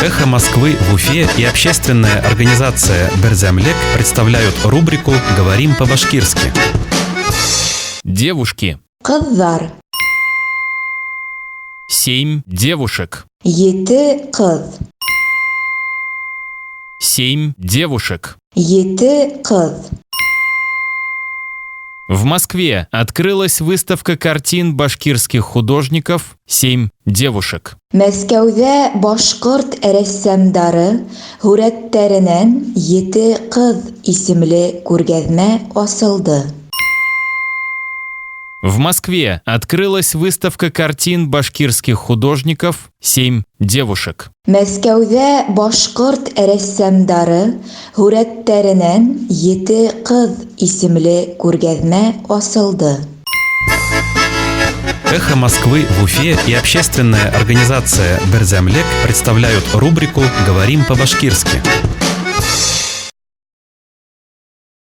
«Эхо Москвы» в Уфе и общественная организация «Берзямлек» представляют рубрику «Говорим по-башкирски». Девушки. Кызлар. 7 девушек. 7 кыз. 7 девушек. 7 кыз. В Москве открылась выставка картин башкирских художников «7 девушек». Мәскәүдә башкорт рәссамдары һүрәтләреннән 7 кыз исемле күргәзмә ачылды. В Москве открылась выставка картин башкирских художников «7 девушек». Мәскәүдә башкорт рәссамдары һүрәтләреннән 7 кыз исемле күргәзмә ачылды. «Эхо Москвы» в Уфе и общественная организация «Берзямлек» представляют рубрику «Говорим по-башкирски».